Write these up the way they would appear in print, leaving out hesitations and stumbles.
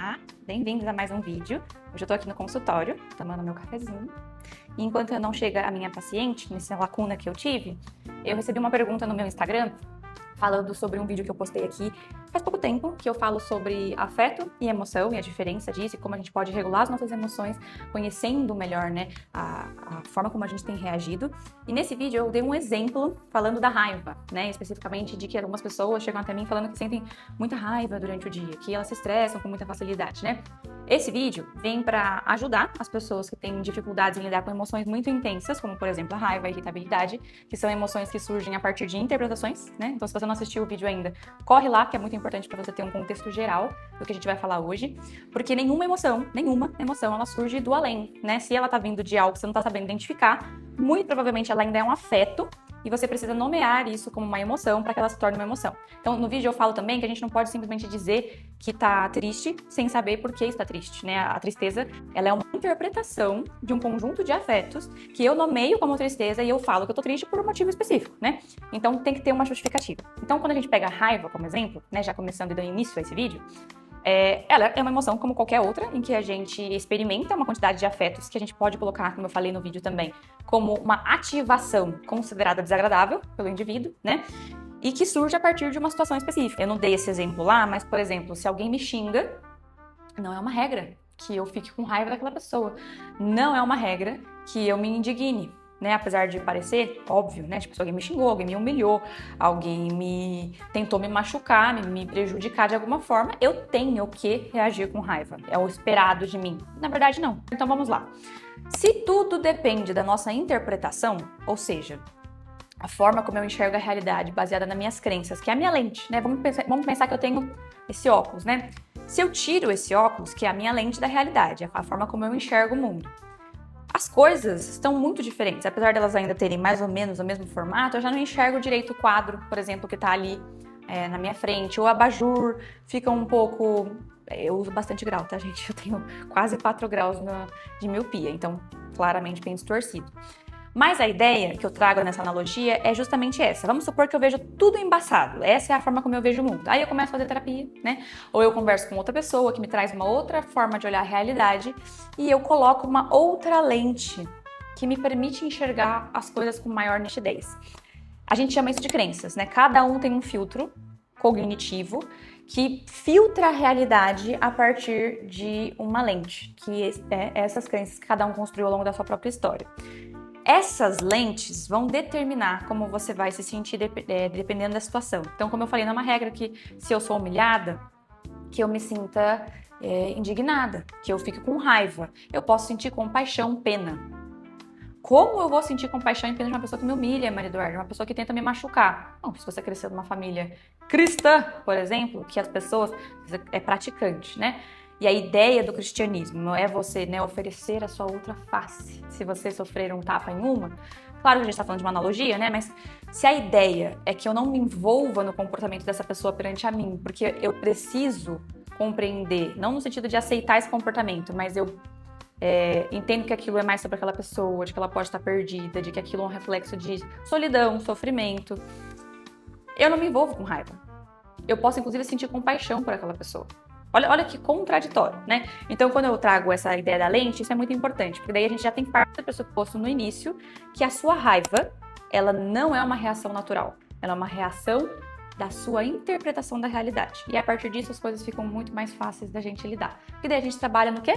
Olá, bem-vindos a mais um vídeo. Hoje eu tô aqui no consultório, tomando meu cafezinho. E enquanto não chega a minha paciente, nessa lacuna que eu tive, eu recebi uma pergunta no meu Instagram falando sobre um vídeo que eu postei aqui faz pouco tempo, que eu falo sobre afeto e emoção e a diferença disso e como a gente pode regular as nossas emoções, conhecendo melhor, né, a forma como a gente tem reagido. E nesse vídeo eu dei um exemplo falando da raiva, né, especificamente de que algumas pessoas chegam até mim falando que sentem muita raiva durante o dia, que elas se estressam com muita facilidade, né. Esse vídeo vem para ajudar as pessoas que têm dificuldades em lidar com emoções muito intensas, como por exemplo a raiva, a irritabilidade, que são emoções que surgem a partir de interpretações, né? Então se você não assistiu o vídeo ainda, corre lá, que é muito importante para você ter um contexto geral do que a gente vai falar hoje, porque nenhuma emoção, ela surge do além, né? Se ela tá vindo de algo que você não tá sabendo identificar, muito provavelmente ela ainda é um afeto, e você precisa nomear isso como uma emoção para que ela se torne uma emoção. Então, no vídeo eu falo também que a gente não pode simplesmente dizer que tá triste sem saber por que está triste, né? A tristeza, ela é uma interpretação de um conjunto de afetos que eu nomeio como tristeza e eu falo que eu tô triste por um motivo específico, né? Então, tem que ter uma justificativa. Então, quando a gente pega a raiva como exemplo, né, já começando e dando início a esse vídeo, ela é uma emoção como qualquer outra, em que a gente experimenta uma quantidade de afetos que a gente pode colocar, como eu falei no vídeo também, como uma ativação considerada desagradável pelo indivíduo, né? E que surge a partir de uma situação específica. Eu não dei esse exemplo lá, mas, por exemplo, se alguém me xinga, não é uma regra que eu fique com raiva daquela pessoa. Não é uma regra que eu me indigne, né? Apesar de parecer óbvio, né? Tipo, se alguém me xingou, alguém me humilhou, alguém tentou me machucar, me prejudicar de alguma forma, eu tenho que reagir com raiva. É o esperado de mim. Na verdade, não. Então, vamos lá. Se tudo depende da nossa interpretação, ou seja, a forma como eu enxergo a realidade baseada nas minhas crenças, que é a minha lente, né? Vamos pensar que eu tenho esse óculos, né? Se eu tiro esse óculos, que é a minha lente da realidade, a forma como eu enxergo o mundo, as coisas estão muito diferentes. Apesar delas ainda terem mais ou menos o mesmo formato, eu já não enxergo direito o quadro, por exemplo, que tá ali na minha frente. O abajur fica um pouco... Eu uso bastante grau, tá, gente? Eu tenho quase 4 graus de miopia, então claramente bem distorcido. Mas a ideia que eu trago nessa analogia é justamente essa. Vamos supor que eu vejo tudo embaçado. Essa é a forma como eu vejo o mundo. Aí eu começo a fazer terapia, né? Ou eu converso com outra pessoa que me traz uma outra forma de olhar a realidade e eu coloco uma outra lente que me permite enxergar as coisas com maior nitidez. A gente chama isso de crenças, né? Cada um tem um filtro cognitivo que filtra a realidade a partir de uma lente, que é essas crenças que cada um construiu ao longo da sua própria história. Essas lentes vão determinar como você vai se sentir dependendo da situação. Então, como eu falei, não é uma regra que se eu sou humilhada, que eu me sinta indignada, que eu fique com raiva. Eu posso sentir compaixão, pena. Como eu vou sentir compaixão e pena de uma pessoa que me humilha, Maria Eduarda, uma pessoa que tenta me machucar? Bom, se você cresceu numa família cristã, por exemplo, que as pessoas é praticante, né? E a ideia do cristianismo não é você, né, oferecer a sua outra face se você sofrer um tapa em uma. Claro que a gente está falando de uma analogia, né? Mas se a ideia é que eu não me envolva no comportamento dessa pessoa perante a mim, porque eu preciso compreender, não no sentido de aceitar esse comportamento, mas eu entendo que aquilo é mais sobre aquela pessoa, de que ela pode estar perdida, de que aquilo é um reflexo de solidão, sofrimento. Eu não me envolvo com raiva. Eu posso, inclusive, sentir compaixão por aquela pessoa. Olha que contraditório, né? Então, quando eu trago essa ideia da lente, isso é muito importante, porque daí a gente já tem parte do pressuposto no início que a sua raiva, ela não é uma reação natural. Ela é uma reação da sua interpretação da realidade. E a partir disso, as coisas ficam muito mais fáceis da gente lidar. E daí a gente trabalha no quê?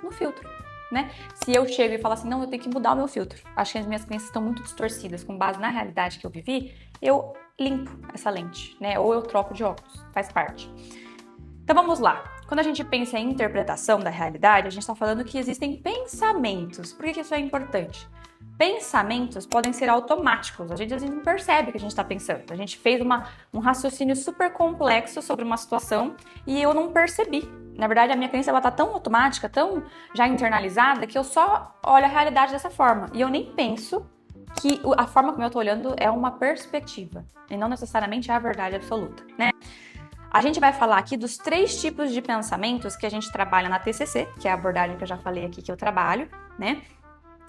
No filtro, né? Se eu chego e falo assim, não, eu tenho que mudar o meu filtro. Acho que as minhas crenças estão muito distorcidas com base na realidade que eu vivi, eu limpo essa lente, né? Ou eu troco de óculos, faz parte. Então vamos lá. Quando a gente pensa em interpretação da realidade, a gente está falando que existem pensamentos. Por que isso é importante? Pensamentos podem ser automáticos. A gente às vezes não percebe que a gente está pensando. A gente fez um raciocínio super complexo sobre uma situação e eu não percebi. Na verdade, a minha crença está tão automática, tão já internalizada, que eu só olho a realidade dessa forma. E eu nem penso que a forma como eu estou olhando é uma perspectiva. E não necessariamente é a verdade absoluta, né? A gente vai falar aqui dos 3 tipos de pensamentos que a gente trabalha na TCC, que é a abordagem que eu já falei aqui que eu trabalho, né?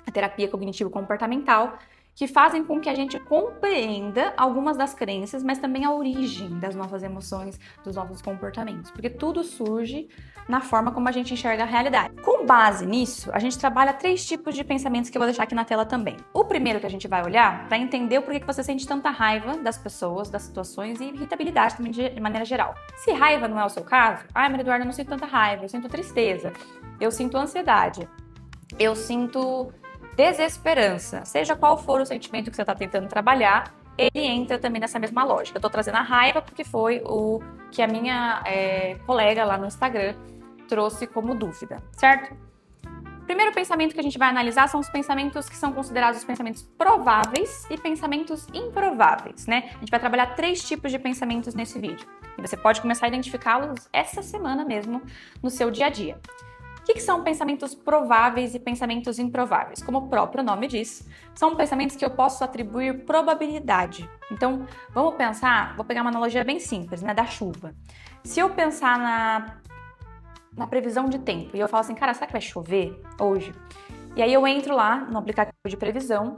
A terapia cognitivo-comportamental. que fazem com que a gente compreenda algumas das crenças, mas também a origem das nossas emoções, dos nossos comportamentos, porque tudo surge na forma como a gente enxerga a realidade. Com base nisso, a gente trabalha 3 tipos de pensamentos que eu vou deixar aqui na tela também. O primeiro que a gente vai olhar para entender o porquê que você sente tanta raiva das pessoas, das situações e irritabilidade também de maneira geral. Se raiva não é o seu caso, Maria Eduarda, eu não sinto tanta raiva, eu sinto tristeza, eu sinto ansiedade, eu sinto desesperança. Seja qual for o sentimento que você está tentando trabalhar, ele entra também nessa mesma lógica. Eu tô trazendo a raiva porque foi o que a minha colega lá no Instagram trouxe como dúvida, certo? Primeiro pensamento que a gente vai analisar são os pensamentos que são considerados os pensamentos prováveis e pensamentos improváveis, né? A gente vai trabalhar 3 tipos de pensamentos nesse vídeo. E você pode começar a identificá-los essa semana mesmo no seu dia a dia. O que são pensamentos prováveis e pensamentos improváveis? Como o próprio nome diz, são pensamentos que eu posso atribuir probabilidade. Então, vamos pensar, vou pegar uma analogia bem simples, né, da chuva. Se eu pensar na previsão de tempo e eu falo assim, cara, será que vai chover hoje? E aí eu entro lá no aplicativo de previsão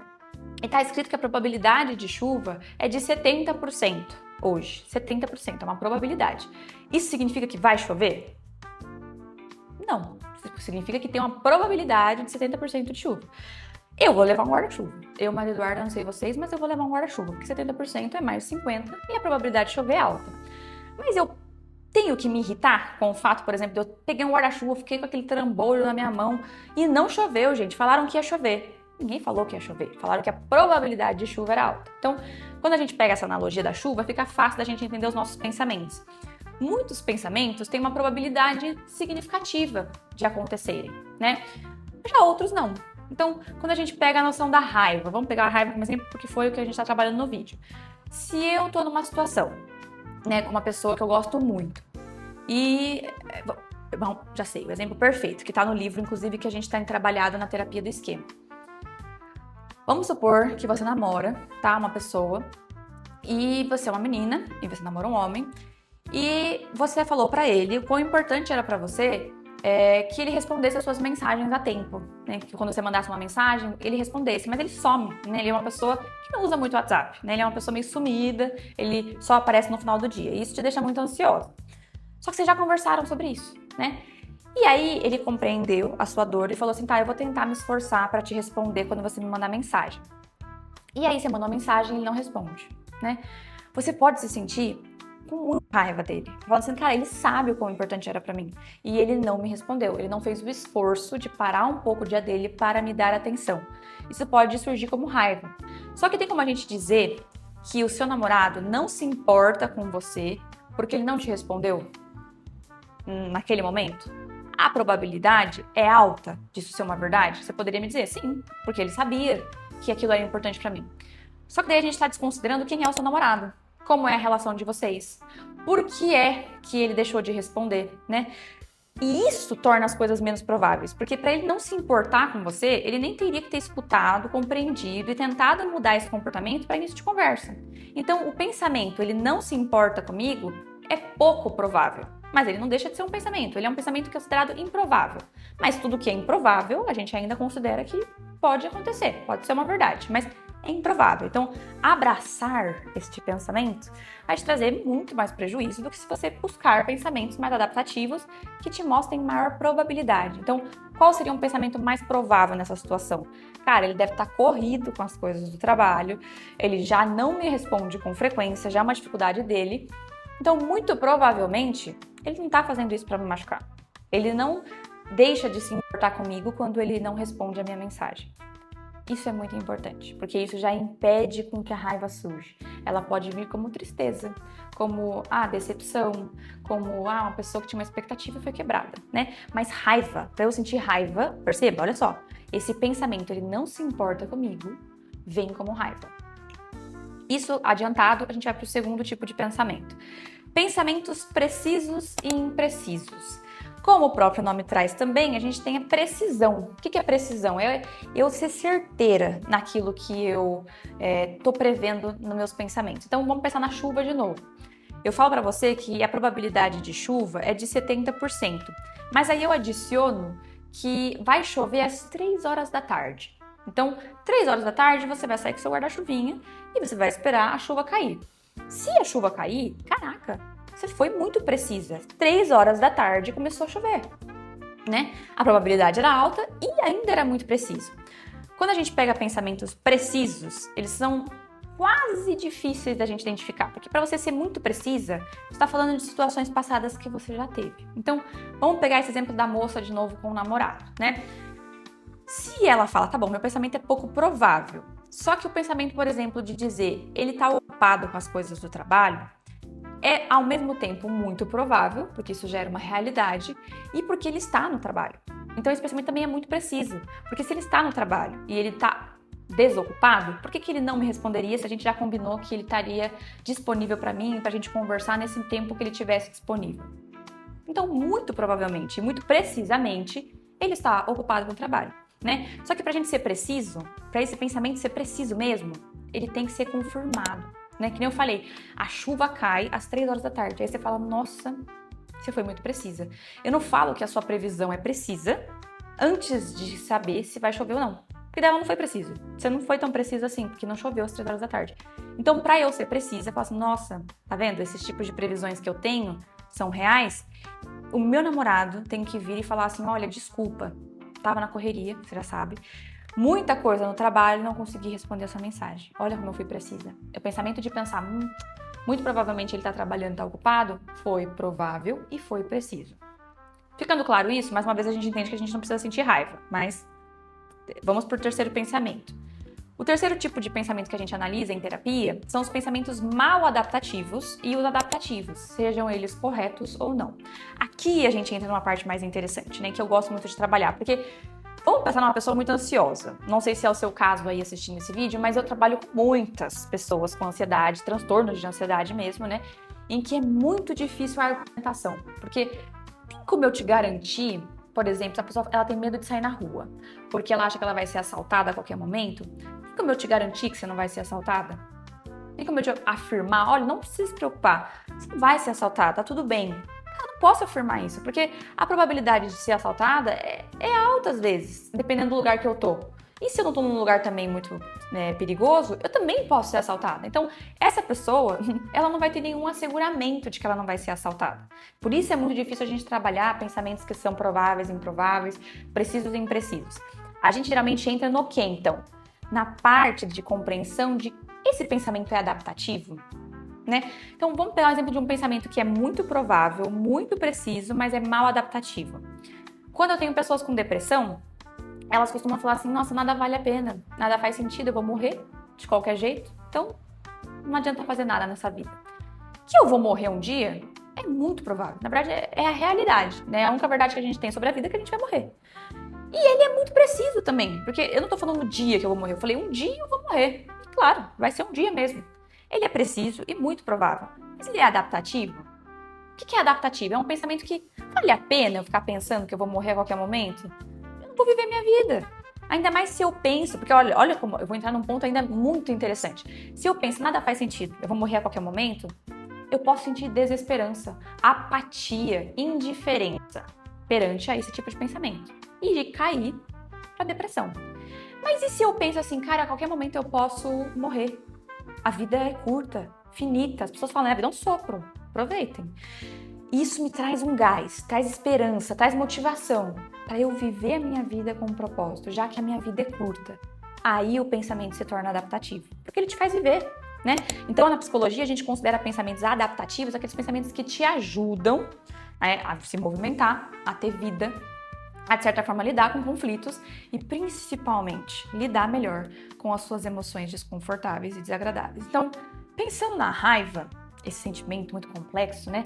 e tá escrito que a probabilidade de chuva é de 70% hoje. 70% é uma probabilidade. Isso significa que vai chover? Não. Significa que tem uma probabilidade de 70% de chuva. Eu vou levar um guarda-chuva. Eu, Maria Eduarda, não sei vocês, mas eu vou levar um guarda-chuva, porque 70% é mais de 50% e a probabilidade de chover é alta. Mas eu tenho que me irritar com o fato, por exemplo, de eu peguei um guarda-chuva, fiquei com aquele trambolho na minha mão e não choveu, gente. Falaram que ia chover. Ninguém falou que ia chover. Falaram que a probabilidade de chuva era alta. Então, quando a gente pega essa analogia da chuva, fica fácil da gente entender os nossos pensamentos. Muitos pensamentos têm uma probabilidade significativa de acontecerem, né? Já outros não. Então, quando a gente pega a noção da raiva, vamos pegar a raiva como exemplo porque foi o que a gente está trabalhando no vídeo. Se eu tô numa situação, né, com uma pessoa que eu gosto muito e, bom, já sei, o exemplo perfeito, que tá no livro, inclusive, que a gente tem trabalhado na terapia do esquema. Vamos supor que você namora, tá, uma pessoa e você é uma menina e você namora um homem e você falou pra ele o quão importante era pra você que ele respondesse as suas mensagens a tempo, né? Que quando você mandasse uma mensagem, ele respondesse, mas ele some, né? Ele é uma pessoa que não usa muito WhatsApp, né? Ele é uma pessoa meio sumida, ele só aparece no final do dia, e isso te deixa muito ansiosa. Só que vocês já conversaram sobre isso, né? E aí ele compreendeu a sua dor e falou assim, tá, eu vou tentar me esforçar pra te responder quando você me mandar mensagem. E aí você mandou uma mensagem e ele não responde, né? Você pode se sentir com muita raiva dele. Falando assim, cara, ele sabe o quão importante era pra mim. E ele não me respondeu. Ele não fez o esforço de parar um pouco o dia dele para me dar atenção. Isso pode surgir como raiva. Só que tem como a gente dizer que o seu namorado não se importa com você porque ele não te respondeu naquele momento? A probabilidade é alta disso ser uma verdade? Você poderia me dizer, sim, porque ele sabia que aquilo era importante pra mim. Só que daí a gente tá desconsiderando quem é o seu namorado. Como é a relação de vocês? Por que é que ele deixou de responder, né? E isso torna as coisas menos prováveis, porque para ele não se importar com você, ele nem teria que ter escutado, compreendido e tentado mudar esse comportamento para início de conversa. Então, o pensamento, ele não se importa comigo, é pouco provável. Mas ele não deixa de ser um pensamento, ele é um pensamento considerado improvável. Mas tudo que é improvável, a gente ainda considera que pode acontecer, pode ser uma verdade, mas é improvável. Então, abraçar este pensamento vai te trazer muito mais prejuízo do que se você buscar pensamentos mais adaptativos que te mostrem maior probabilidade. Então, qual seria um pensamento mais provável nessa situação? Cara, ele deve estar corrido com as coisas do trabalho, ele já não me responde com frequência, já é uma dificuldade dele. Então, muito provavelmente, ele não está fazendo isso para me machucar. Ele não deixa de se importar comigo quando ele não responde a minha mensagem. Isso é muito importante, porque isso já impede com que a raiva surja. Ela pode vir como tristeza, como decepção, como uma pessoa que tinha uma expectativa e foi quebrada, né? Mas raiva, para eu sentir raiva, perceba, olha só, esse pensamento, ele não se importa comigo, vem como raiva. Isso adiantado, a gente vai para o segundo tipo de pensamento. Pensamentos precisos e imprecisos. Como o próprio nome traz também, a gente tem a precisão. O que é precisão? É eu ser certeira naquilo que eu tô prevendo nos meus pensamentos. Então, vamos pensar na chuva de novo. Eu falo para você que a probabilidade de chuva é de 70%. Mas aí eu adiciono que vai chover às 3 horas da tarde. Então, 3 horas da tarde, você vai sair com seu guarda-chuvinha e você vai esperar a chuva cair. Se a chuva cair, caraca, você foi muito precisa. 3 horas da tarde começou a chover, né? A probabilidade era alta e ainda era muito preciso. Quando a gente pega pensamentos precisos, eles são quase difíceis da gente identificar, porque para você ser muito precisa, você está falando de situações passadas que você já teve. Então, vamos pegar esse exemplo da moça de novo com o namorado, né? Se ela fala, tá bom, meu pensamento é pouco provável, só que o pensamento, por exemplo, de dizer ele tá ocupado com as coisas do trabalho, é ao mesmo tempo muito provável, porque isso gera uma realidade, e porque ele está no trabalho. Então esse pensamento também é muito preciso, porque se ele está no trabalho e ele está desocupado, por que ele não me responderia se a gente já combinou que ele estaria disponível para mim, para a gente conversar nesse tempo que ele tivesse disponível? Então, muito provavelmente, muito precisamente, ele está ocupado com o trabalho, né? Só que para a gente ser preciso, para esse pensamento ser preciso mesmo, ele tem que ser confirmado, né? Que nem eu falei, a chuva cai às 3 horas da tarde. Aí você fala, nossa, você foi muito precisa. Eu não falo que a sua previsão é precisa antes de saber se vai chover ou não. Porque dela não foi precisa. Você não foi tão precisa assim, porque não choveu às 3 horas da tarde. Então, pra eu ser precisa, eu falo assim, nossa, tá vendo? Esses tipos de previsões que eu tenho são reais. O meu namorado tem que vir e falar assim, olha, desculpa, tava na correria, você já sabe. Muita coisa no trabalho, não consegui responder a sua mensagem. Olha como eu fui precisa. O pensamento de pensar, muito provavelmente ele tá trabalhando, tá ocupado, foi provável e foi preciso. Ficando claro isso, mais uma vez a gente entende que a gente não precisa sentir raiva, mas vamos por terceiro pensamento. O terceiro tipo de pensamento que a gente analisa em terapia são os pensamentos mal adaptativos e os adaptativos, sejam eles corretos ou não. Aqui a gente entra numa parte mais interessante, né, que eu gosto muito de trabalhar, porque vamos pensar numa pessoa muito ansiosa. Não sei se é o seu caso aí assistindo esse vídeo, mas eu trabalho com muitas pessoas com ansiedade, transtornos de ansiedade mesmo, né, em que é muito difícil a argumentação, porque tem como eu te garantir, por exemplo, se a pessoa ela tem medo de sair na rua, porque ela acha que ela vai ser assaltada a qualquer momento, tem como eu te garantir que você não vai ser assaltada? Tem como eu te afirmar, olha, não precisa se preocupar, você não vai ser assaltada, tá tudo bem. Eu não posso afirmar isso, porque a probabilidade de ser assaltada é alta às vezes, dependendo do lugar que eu tô. E se eu não tô num lugar também muito perigoso, eu também posso ser assaltada. Então, essa pessoa, ela não vai ter nenhum asseguramento de que ela não vai ser assaltada. Por isso é muito difícil a gente trabalhar pensamentos que são prováveis, improváveis, precisos e imprecisos. A gente geralmente entra no quê, então? Na parte de compreensão de esse pensamento é adaptativo, né? Então, vamos pegar o exemplo de um pensamento que é muito provável, muito preciso, mas é mal adaptativo. Quando eu tenho pessoas com depressão, elas costumam falar assim, nossa, nada vale a pena, nada faz sentido, eu vou morrer de qualquer jeito, então não adianta fazer nada nessa vida. Que eu vou morrer um dia é muito provável, na verdade é a realidade, né? A única verdade que a gente tem sobre a vida é que a gente vai morrer. E ele é muito preciso também, porque eu não tô falando no dia que eu vou morrer, eu falei um dia eu vou morrer, e claro, vai ser um dia mesmo. Ele é preciso e muito provável, mas ele é adaptativo? O que é adaptativo? É um pensamento que vale a pena eu ficar pensando que eu vou morrer a qualquer momento? Vou viver minha vida. Ainda mais se eu penso, porque olha como eu vou entrar num ponto ainda muito interessante. Se eu penso, nada faz sentido, eu vou morrer a qualquer momento, eu posso sentir desesperança, apatia, indiferença perante a esse tipo de pensamento e de cair pra depressão. Mas e se eu penso assim, cara, a qualquer momento eu posso morrer? A vida é curta, finita, as pessoas falam, a vida é um sopro, aproveitem. Isso me traz um gás, traz esperança, traz motivação para eu viver a minha vida com um propósito, já que a minha vida é curta. Aí o pensamento se torna adaptativo, porque ele te faz viver, né? Então, na psicologia, a gente considera pensamentos adaptativos aqueles pensamentos que te ajudam a se movimentar, a ter vida, a, de certa forma, lidar com conflitos e, principalmente, lidar melhor com as suas emoções desconfortáveis e desagradáveis. Então, pensando na raiva, esse sentimento muito complexo, né?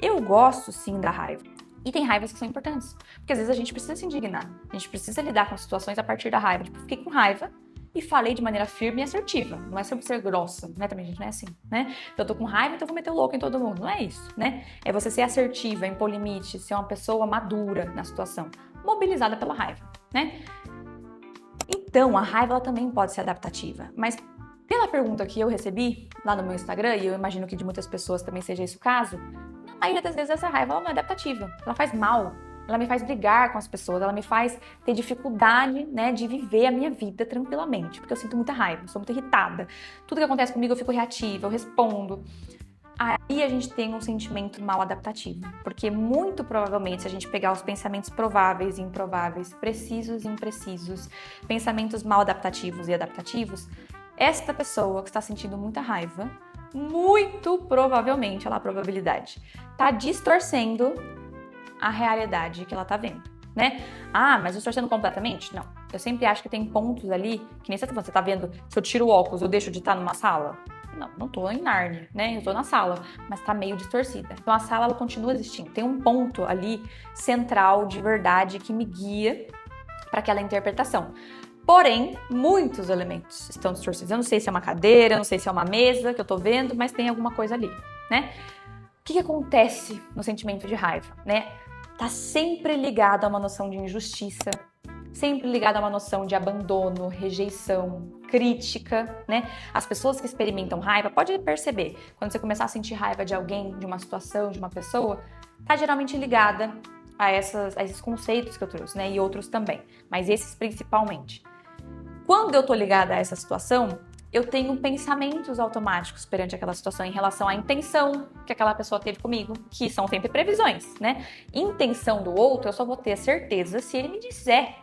Eu gosto sim da raiva. E tem raivas que são importantes. Porque às vezes a gente precisa se indignar. A gente precisa lidar com situações a partir da raiva. Tipo, fiquei com raiva e falei de maneira firme e assertiva. Não é sobre ser grossa, né? Também a gente não é assim, né? Então eu tô com raiva, então eu vou meter o louco em todo mundo. Não é isso, né? É você ser assertiva, impor limite, ser uma pessoa madura na situação. Mobilizada pela raiva, né? Então, a raiva ela também pode ser adaptativa. Mas pela pergunta que eu recebi lá no meu Instagram, e eu imagino que de muitas pessoas também seja esse o caso, na maioria das vezes essa raiva ela não é adaptativa, ela faz mal. ela me faz brigar com as pessoas, ela me faz ter dificuldade, né, de viver a minha vida tranquilamente, porque eu sinto muita raiva, sou muito irritada. Tudo que acontece comigo eu fico reativa, eu respondo. Aí a gente tem um sentimento mal adaptativo, porque muito provavelmente se a gente pegar os pensamentos prováveis e improváveis, precisos e imprecisos, pensamentos mal adaptativos e adaptativos, esta pessoa que está sentindo muita raiva, muito provavelmente, olha lá a probabilidade, está distorcendo a realidade que ela está vendo, né? Ah, mas distorcendo completamente? Não. Eu sempre acho que tem pontos ali, que nem você tá vendo, se eu tiro o óculos, eu deixo de estar numa sala? Não tô em Nárnia, né? Eu tô na sala, mas tá meio distorcida. Então a sala, ela continua existindo. Tem um ponto ali central de verdade que me guia para aquela interpretação. Porém, muitos elementos estão distorcidos. Eu não sei se é uma cadeira, não sei se é uma mesa que eu tô vendo, mas tem alguma coisa ali, né? O que acontece no sentimento de raiva, né? Tá sempre ligado a uma noção de injustiça, sempre ligado a uma noção de abandono, rejeição, crítica, né? As pessoas que experimentam raiva, pode perceber, quando você começar a sentir raiva de alguém, de uma situação, de uma pessoa, tá geralmente ligada a esses conceitos que eu trouxe, né? E outros também, mas esses principalmente. Quando eu tô ligada a essa situação, eu tenho pensamentos automáticos perante aquela situação em relação à intenção que aquela pessoa teve comigo, que são sempre previsões, né? Intenção do outro, eu só vou ter certeza se ele me disser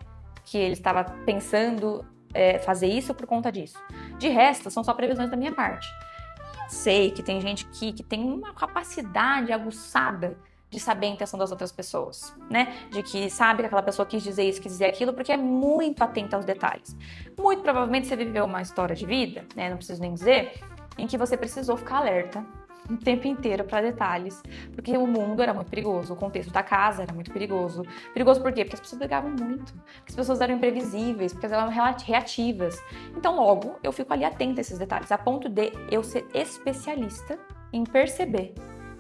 que ele estava pensando fazer isso por conta disso. De resto, são só previsões da minha parte. Eu sei que tem gente que tem uma capacidade aguçada de saber a intenção das outras pessoas, né? De que sabe que aquela pessoa quis dizer isso, quis dizer aquilo, porque é muito atenta aos detalhes. Muito provavelmente você viveu uma história de vida, né? Não preciso nem dizer, em que você precisou ficar alerta o tempo inteiro para detalhes, porque o mundo era muito perigoso, o contexto da casa era muito perigoso. Perigoso por quê? Porque as pessoas brigavam muito, porque as pessoas eram imprevisíveis, porque elas eram reativas. Então, logo, eu fico ali atenta a esses detalhes, a ponto de eu ser especialista em perceber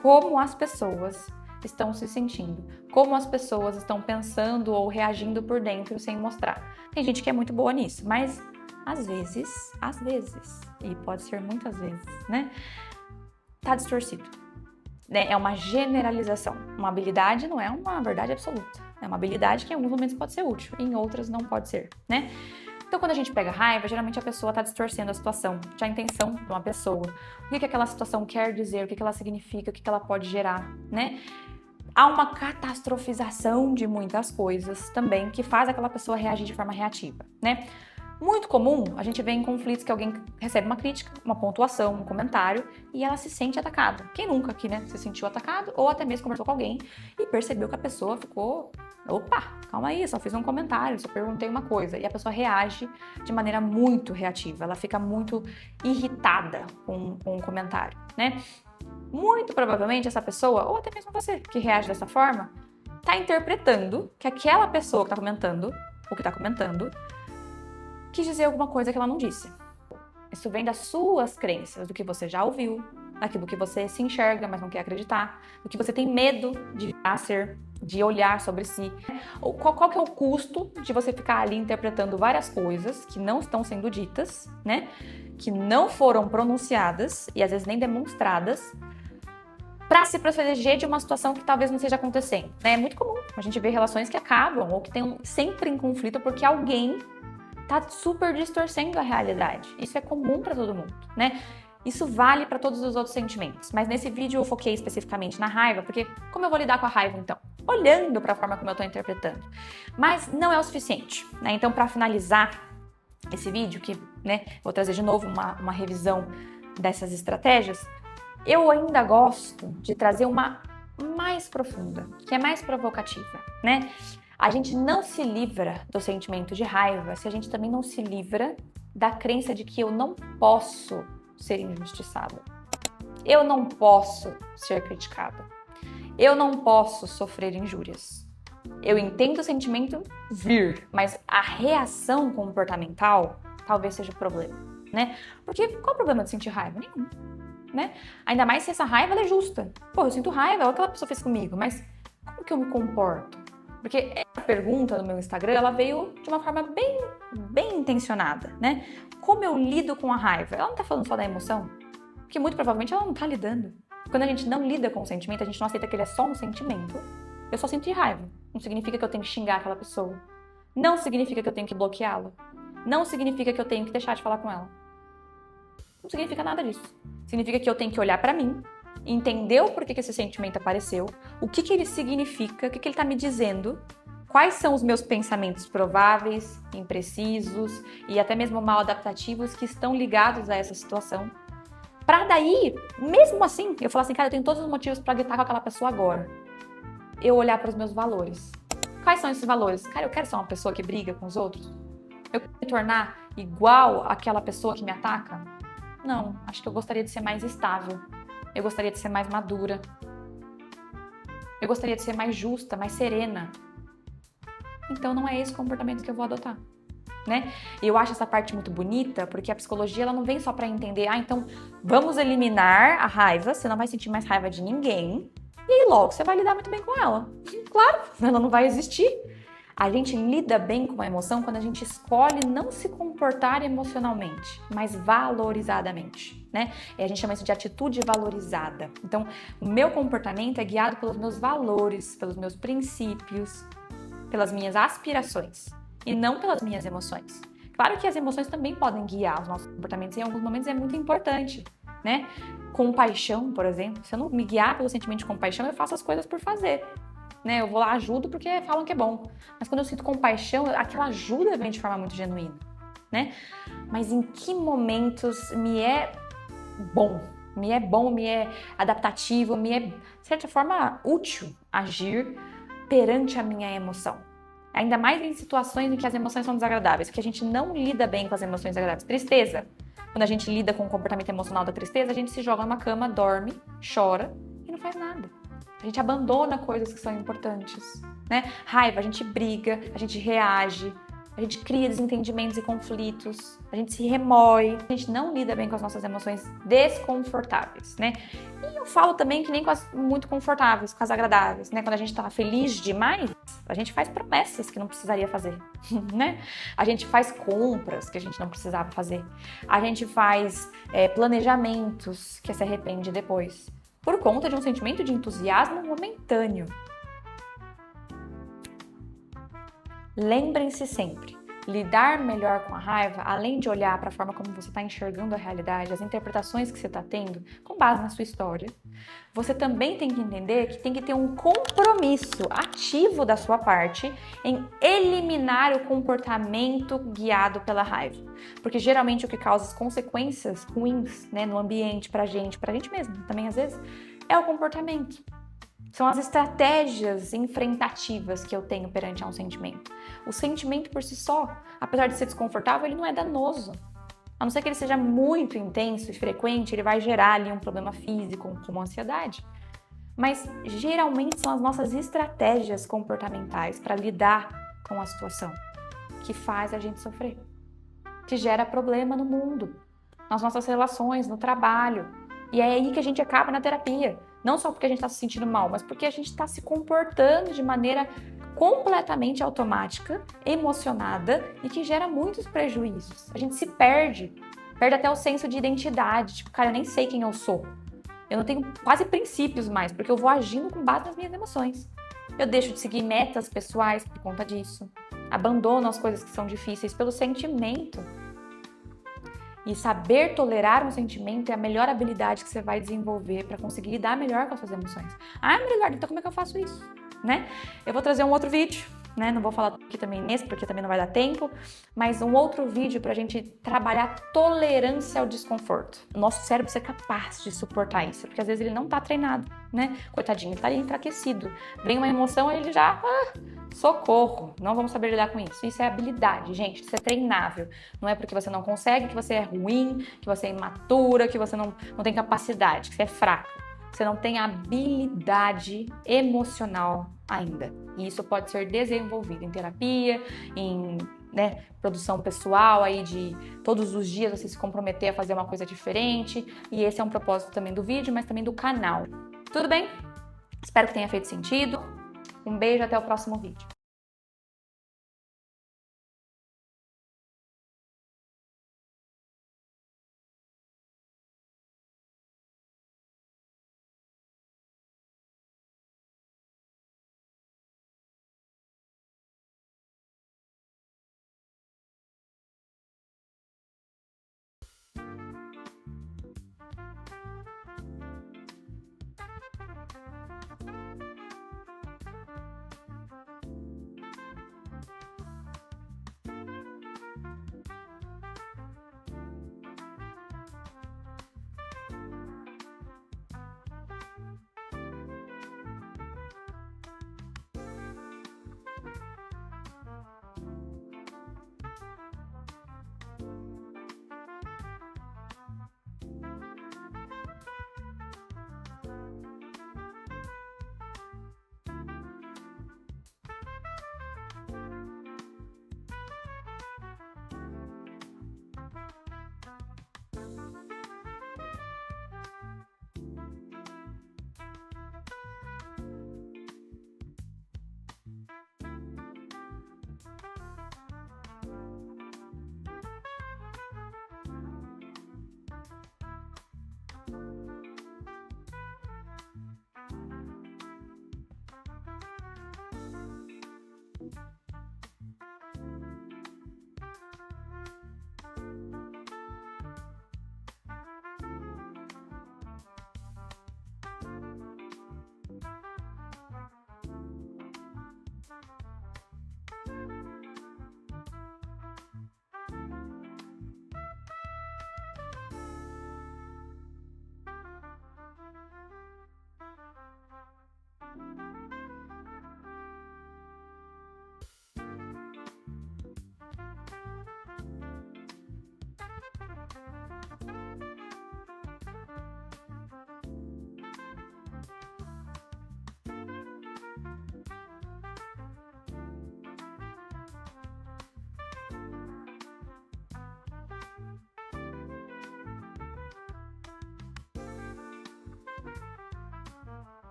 como as pessoas estão se sentindo, como as pessoas estão pensando ou reagindo por dentro sem mostrar. Tem gente que é muito boa nisso, mas às vezes, e pode ser muitas vezes, né? Tá distorcido. Né? É uma generalização. Uma habilidade não é uma verdade absoluta. É uma habilidade que em alguns momentos pode ser útil, em outras não pode ser, né? Então, quando a gente pega raiva, geralmente a pessoa está distorcendo a situação, a intenção de uma pessoa. O que aquela situação quer dizer, o que ela significa, o que ela pode gerar, né? Há uma catastrofização de muitas coisas também que faz aquela pessoa reagir de forma reativa, né? Muito comum a gente vê em conflitos que alguém recebe uma crítica, uma pontuação, um comentário e ela se sente atacada. Quem nunca aqui, né, se sentiu atacado ou até mesmo conversou com alguém e percebeu que a pessoa ficou, opa, calma aí, só fiz um comentário, só perguntei uma coisa. E a pessoa reage de maneira muito reativa, ela fica muito irritada com o comentário, né? Muito provavelmente essa pessoa, ou até mesmo você que reage dessa forma, tá interpretando que aquela pessoa que tá comentando, ou que tá comentando, quis dizer alguma coisa que ela não disse. Isso vem das suas crenças, do que você já ouviu, daquilo que você se enxerga, mas não quer acreditar, do que você tem medo de ser, de olhar sobre si. Ou qual que é o custo de você ficar ali interpretando várias coisas que não estão sendo ditas, né? Que não foram pronunciadas e às vezes nem demonstradas, para se proteger de uma situação que talvez não esteja acontecendo. Né? É muito comum a gente ver relações que acabam ou que estão sempre em conflito porque alguém tá super distorcendo a realidade. Isso é comum para todo mundo, né? Isso vale para todos os outros sentimentos. Mas nesse vídeo eu foquei especificamente na raiva, porque como eu vou lidar com a raiva então? Olhando para a forma como eu estou interpretando. Mas não é o suficiente, né? Então, para finalizar esse vídeo, que, né, vou trazer de novo uma revisão dessas estratégias, eu ainda gosto de trazer uma mais profunda, que é mais provocativa, né? A gente não se livra do sentimento de raiva se a gente também não se livra da crença de que eu não posso ser injustiçada. Eu não posso ser criticada. Eu não posso sofrer injúrias. Eu entendo o sentimento vir, mas a reação comportamental talvez seja o problema, né? Porque qual é o problema de sentir raiva? Nenhum, né? Ainda mais se essa raiva ela é justa. Pô, eu sinto raiva, olha o que aquela pessoa fez comigo, mas como que eu me comporto? Porque essa pergunta no meu Instagram, ela veio de uma forma bem intencionada, né? Como eu lido com a raiva? Ela não tá falando só da emoção, porque muito provavelmente ela não tá lidando. Quando a gente não lida com o sentimento, a gente não aceita que ele é só um sentimento. Eu só senti raiva. Não significa que eu tenho que xingar aquela pessoa. Não significa que eu tenho que bloqueá-la. Não significa que eu tenho que deixar de falar com ela. Não significa nada disso. Significa que eu tenho que olhar pra mim, entender o porquê que esse sentimento apareceu, o que ele significa, o que ele tá me dizendo, quais são os meus pensamentos prováveis, imprecisos e até mesmo mal adaptativos que estão ligados a essa situação. Pra daí, mesmo assim, eu falar assim, cara, eu tenho todos os motivos pra gritar com aquela pessoa agora. Eu olhar para os meus valores. Quais são esses valores? Cara, eu quero ser uma pessoa que briga com os outros? Eu quero me tornar igual àquela pessoa que me ataca? Não, acho que eu gostaria de ser mais estável. Eu gostaria de ser mais madura. Eu gostaria de ser mais justa, mais serena. Então não é esse comportamento que eu vou adotar, né? E eu acho essa parte muito bonita, porque a psicologia ela não vem só para entender, então vamos eliminar a raiva, você não vai sentir mais raiva de ninguém, e aí logo você vai lidar muito bem com ela. Claro, ela não vai existir. A gente lida bem com a emoção quando a gente escolhe não se comportar emocionalmente, mas valorizadamente, né? E a gente chama isso de atitude valorizada. Então, o meu comportamento é guiado pelos meus valores, pelos meus princípios, pelas minhas aspirações e não pelas minhas emoções. Claro que as emoções também podem guiar os nossos comportamentos, e em alguns momentos é muito importante, né? Compaixão, por exemplo, se eu não me guiar pelo sentimento de compaixão, eu faço as coisas por fazer, né? Eu vou lá, ajudo porque falam que é bom. Mas quando eu sinto compaixão, aquela ajuda vem de forma muito genuína, né? Mas em que momentos me é bom, me é adaptativo, me é, de certa forma, útil agir perante a minha emoção? Ainda mais em situações em que as emoções são desagradáveis, porque a gente não lida bem com as emoções desagradáveis. Tristeza. Quando a gente lida com o comportamento emocional da tristeza, a gente se joga numa cama, dorme, chora e não faz nada. A gente abandona coisas que são importantes, né? Raiva, a gente briga, a gente reage, a gente cria desentendimentos e conflitos, a gente se remói, a gente não lida bem com as nossas emoções desconfortáveis, né? E eu falo também que nem com as muito confortáveis, com as agradáveis, né? Quando a gente tá feliz demais, a gente faz promessas que não precisaria fazer, né? A gente faz compras que a gente não precisava fazer. A gente faz planejamentos que se arrepende depois, por conta de um sentimento de entusiasmo momentâneo. Lembrem-se sempre, lidar melhor com a raiva, além de olhar para a forma como você está enxergando a realidade, as interpretações que você está tendo, com base na sua história, você também tem que entender que tem que ter um compromisso ativo da sua parte em eliminar o comportamento guiado pela raiva. Porque geralmente o que causa as consequências ruins, né, no ambiente, pra gente mesmo, também às vezes, é o comportamento. São as estratégias enfrentativas que eu tenho perante a um sentimento. O sentimento por si só, apesar de ser desconfortável, ele não é danoso. A não ser que ele seja muito intenso e frequente, ele vai gerar ali um problema físico, como ansiedade. Mas geralmente são as nossas estratégias comportamentais para lidar com a situação que faz a gente sofrer, que gera problema no mundo, nas nossas relações, no trabalho. E é aí que a gente acaba na terapia. Não só porque a gente está se sentindo mal, mas porque a gente está se comportando de maneira completamente automática, emocionada e que gera muitos prejuízos. A gente se perde até o senso de identidade. Tipo, cara, eu nem sei quem eu sou. Eu não tenho quase princípios mais, porque eu vou agindo com base nas minhas emoções. Eu deixo de seguir metas pessoais por conta disso. Abandono as coisas que são difíceis pelo sentimento. E saber tolerar um sentimento é a melhor habilidade que você vai desenvolver para conseguir lidar melhor com as suas emoções. Ah, Marilord, então como é que eu faço isso? Né? Eu vou trazer um outro vídeo, né? Não vou falar aqui também nesse, porque também não vai dar tempo, mas um outro vídeo para a gente trabalhar tolerância ao desconforto. O nosso cérebro ser capaz de suportar isso, porque às vezes ele não tá treinado, né? Coitadinho, ele tá ali enfraquecido. Vem uma emoção, ele já... socorro, não vamos saber lidar com isso. Isso é habilidade, gente, isso é treinável. Não é porque você não consegue que você é ruim, que você é imatura, que você não tem capacidade, que você é fraco. Você não tem habilidade emocional ainda. E isso pode ser desenvolvido em terapia, em produção pessoal, aí de todos os dias você se comprometer a fazer uma coisa diferente. E esse é um propósito também do vídeo, mas também do canal. Tudo bem? Espero que tenha feito sentido. Um beijo, até o próximo vídeo.